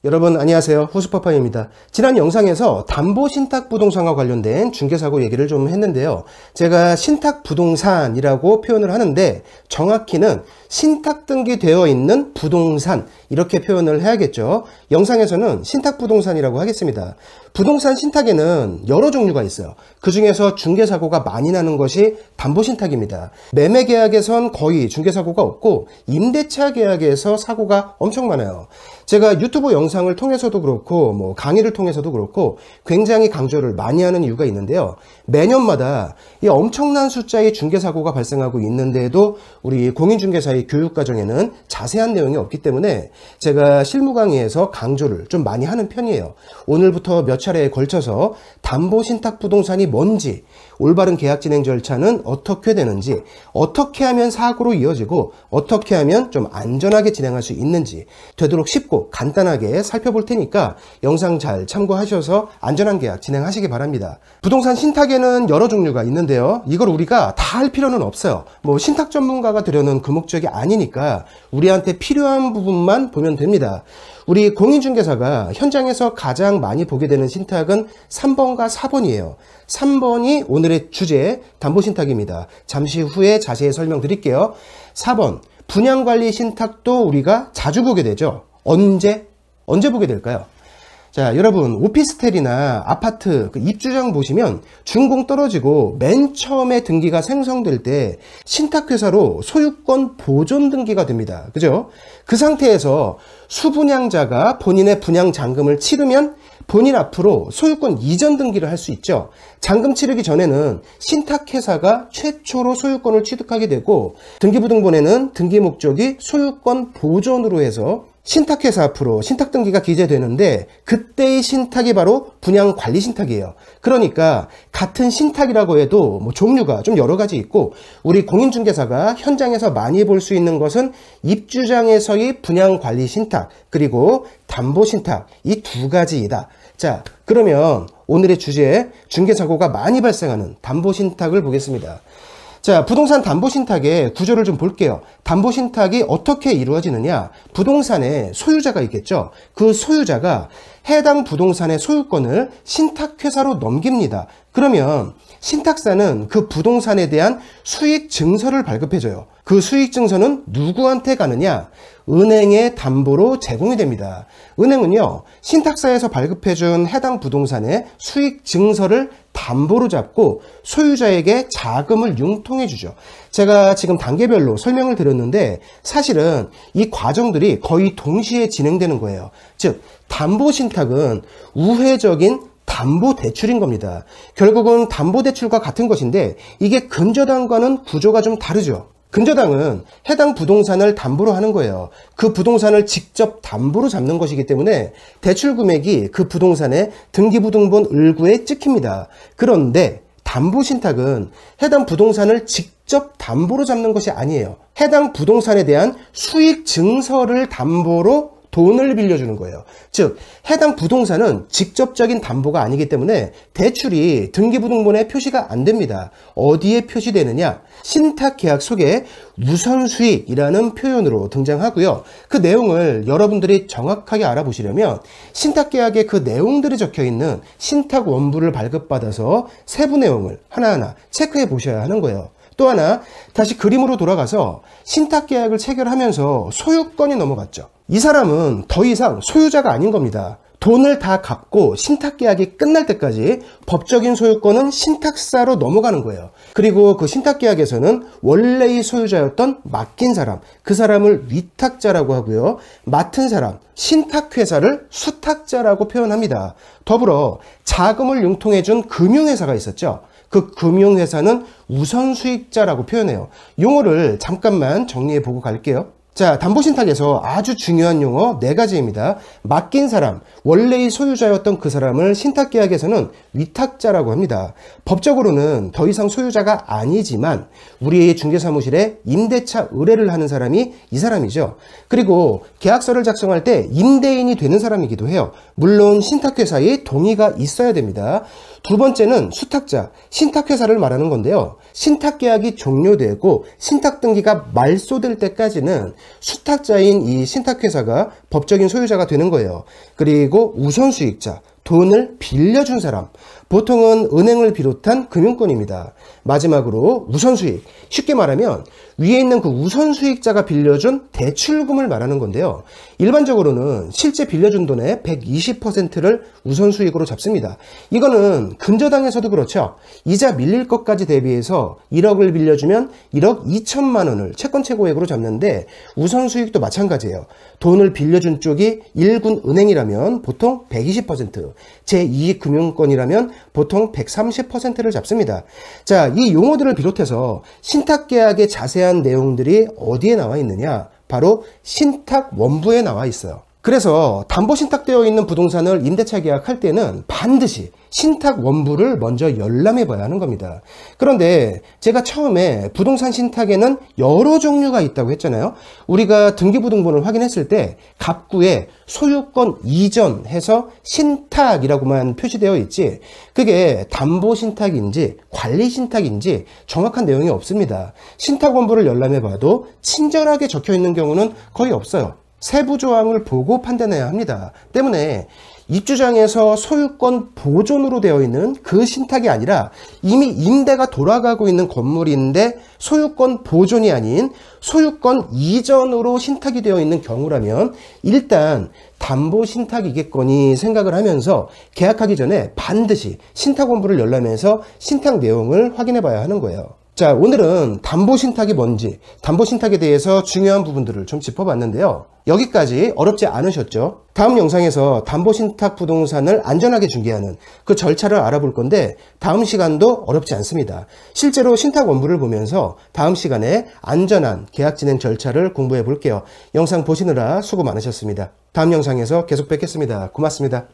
여러분 안녕하세요. 후스파파입니다. 지난 영상에서 담보신탁부동산과 관련된 중개사고 얘기를 좀 했는데요. 제가 신탁부동산이라고 표현을 하는데 정확히는 신탁등기 되어 있는 부동산 이렇게 표현을 해야겠죠. 영상에서는 신탁부동산이라고 하겠습니다. 부동산 신탁에는 여러 종류가 있어요. 그 중에서 중개사고가 많이 나는 것이 담보신탁입니다. 매매계약에선 거의 중개사고가 없고 임대차 계약에서 사고가 엄청 많아요. 제가 유튜브 영상을 통해서도 그렇고 강의를 통해서도 그렇고 굉장히 강조를 많이 하는 이유가 있는데요. 매년마다 이 엄청난 숫자의 중개사고가 발생하고 있는데도 우리 공인중개사의 교육과정에는 자세한 내용이 없기 때문에 제가 실무 강의에서 강조를 좀 많이 하는 편이에요. 오늘부터 몇 차례에 걸쳐서 담보신탁부동산이 뭔지, 올바른 계약 진행 절차는 어떻게 되는지, 어떻게 하면 사고로 이어지고 어떻게 하면 좀 안전하게 진행할 수 있는지 되도록 쉽고 간단하게 살펴볼 테니까 영상 잘 참고하셔서 안전한 계약 진행하시기 바랍니다. 부동산 신탁에는 여러 종류가 있는데요. 이걸 우리가 다 할 필요는 없어요. 신탁 전문가가 되려는 그 목적이 아니니까 우리한테 필요한 부분만 보면 됩니다. 우리 공인중개사가 현장에서 가장 많이 보게 되는 신탁은 3번과 4번이에요. 3번이 오늘의 주제 담보신탁입니다. 잠시 후에 자세히 설명드릴게요. 4번 분양관리 신탁도 우리가 자주 보게 되죠. 언제 보게 될까요? 자, 여러분 오피스텔이나 아파트 입주장 보시면 준공 떨어지고 맨 처음에 등기가 생성될 때 신탁회사로 소유권 보존 등기가 됩니다. 그죠? 그 상태에서 수분양자가 본인의 분양 잔금을 치르면 본인 앞으로 소유권 이전 등기를 할 수 있죠. 잔금 치르기 전에는 신탁회사가 최초로 소유권을 취득하게 되고 등기부등본에는 등기 목적이 소유권 보존으로 해서 신탁회사 앞으로 신탁등기가 기재되는데 그때의 신탁이 바로 분양관리신탁이에요. 그러니까 같은 신탁이라고 해도 종류가 좀 여러 가지 있고 우리 공인중개사가 현장에서 많이 볼 수 있는 것은 입주장에서의 분양관리신탁 그리고 담보신탁 이 두 가지이다. 자, 그러면 오늘의 주제 중개사고가 많이 발생하는 담보신탁을 보겠습니다. 자, 부동산 담보신탁의 구조를 좀 볼게요. 담보신탁이 어떻게 이루어지느냐? 부동산에 소유자가 있겠죠. 그 소유자가 해당 부동산의 소유권을 신탁회사로 넘깁니다. 그러면 신탁사는 그 부동산에 대한 수익증서를 발급해줘요. 그 수익증서는 누구한테 가느냐? 은행의 담보로 제공이 됩니다. 은행은요, 신탁사에서 발급해준 해당 부동산의 수익증서를 담보로 잡고 소유자에게 자금을 융통해주죠. 제가 지금 단계별로 설명을 드렸는데 사실은 이 과정들이 거의 동시에 진행되는 거예요. 즉, 담보신탁은 우회적인 담보대출인 겁니다. 결국은 담보대출과 같은 것인데 이게 근저당과는 구조가 좀 다르죠. 근저당은 해당 부동산을 담보로 하는 거예요. 그 부동산을 직접 담보로 잡는 것이기 때문에 대출 금액이 그 부동산의 등기부등본 을구에 찍힙니다. 그런데 담보신탁은 해당 부동산을 직접 담보로 잡는 것이 아니에요. 해당 부동산에 대한 수익 증서를 담보로 돈을 빌려주는 거예요. 즉, 해당 부동산은 직접적인 담보가 아니기 때문에 대출이 등기부등본에 표시가 안 됩니다. 어디에 표시되느냐? 신탁계약 속에 우선수익이라는 표현으로 등장하고요. 그 내용을 여러분들이 정확하게 알아보시려면 신탁계약에 그 내용들이 적혀있는 신탁원부를 발급받아서 세부 내용을 하나하나 체크해 보셔야 하는 거예요. 또 하나, 다시 그림으로 돌아가서 신탁계약을 체결하면서 소유권이 넘어갔죠. 이 사람은 더 이상 소유자가 아닌 겁니다. 돈을 다 갚고 신탁계약이 끝날 때까지 법적인 소유권은 신탁사로 넘어가는 거예요. 그리고 그 신탁계약에서는 원래의 소유자였던 맡긴 사람, 그 사람을 위탁자라고 하고요. 맡은 사람, 신탁회사를 수탁자라고 표현합니다. 더불어 자금을 융통해준 금융회사가 있었죠. 그 금융회사는 우선수익자라고 표현해요. 용어를 잠깐만 정리해보고 갈게요. 자, 담보신탁에서 아주 중요한 용어 4가지입니다. 맡긴 사람, 원래의 소유자였던 그 사람을 신탁계약에서는 위탁자라고 합니다. 법적으로는 더 이상 소유자가 아니지만 우리 중개사무실에 임대차 의뢰를 하는 사람이 이 사람이죠. 그리고 계약서를 작성할 때 임대인이 되는 사람이기도 해요. 물론 신탁회사의 동의가 있어야 됩니다. 두 번째는 수탁자, 신탁회사를 말하는 건데요. 신탁계약이 종료되고 신탁등기가 말소될 때까지는 수탁자인 이 신탁회사가 법적인 소유자가 되는 거예요. 그리고 우선수익자, 돈을 빌려준 사람, 보통은 은행을 비롯한 금융권입니다. 마지막으로 우선수익, 쉽게 말하면 위에 있는 그 우선수익자가 빌려준 대출금을 말하는 건데요. 일반적으로는 실제 빌려준 돈의 120%를 우선수익으로 잡습니다. 이거는 근저당에서도 그렇죠. 이자 밀릴 것까지 대비해서 1억을 빌려주면 1억 2천만 원을 채권 최고액으로 잡는데 우선수익도 마찬가지예요. 돈을 빌려준 쪽이 1군 은행이라면 보통 120%, 제2금융권이라면 보통 130%를 잡습니다. 자, 이 용어들을 비롯해서 신탁계약의 자세한 내용들이 어디에 나와 있느냐? 바로 신탁원부에 나와 있어요. 그래서 담보신탁되어 있는 부동산을 임대차 계약할 때는 반드시 신탁원부를 먼저 열람해 봐야 하는 겁니다. 그런데 제가 처음에 부동산 신탁에는 여러 종류가 있다고 했잖아요. 우리가 등기부등본을 확인했을 때 갑구에 소유권 이전해서 신탁이라고만 표시되어 있지 그게 담보신탁인지 관리신탁인지 정확한 내용이 없습니다. 신탁원부를 열람해 봐도 친절하게 적혀 있는 경우는 거의 없어요. 세부 조항을 보고 판단해야 합니다. 때문에 입주장에서 소유권 보존으로 되어 있는 그 신탁이 아니라 이미 임대가 돌아가고 있는 건물인데 소유권 보존이 아닌 소유권 이전으로 신탁이 되어 있는 경우라면 일단 담보신탁이겠거니 생각을 하면서 계약하기 전에 반드시 신탁원부를 열람해서 신탁 내용을 확인해 봐야 하는 거예요. 자, 오늘은 담보신탁이 뭔지, 담보신탁에 대해서 중요한 부분들을 좀 짚어봤는데요. 여기까지 어렵지 않으셨죠? 다음 영상에서 담보신탁 부동산을 안전하게 중개하는 그 절차를 알아볼 건데 다음 시간도 어렵지 않습니다. 실제로 신탁 원부를 보면서 다음 시간에 안전한 계약 진행 절차를 공부해 볼게요. 영상 보시느라 수고 많으셨습니다. 다음 영상에서 계속 뵙겠습니다. 고맙습니다.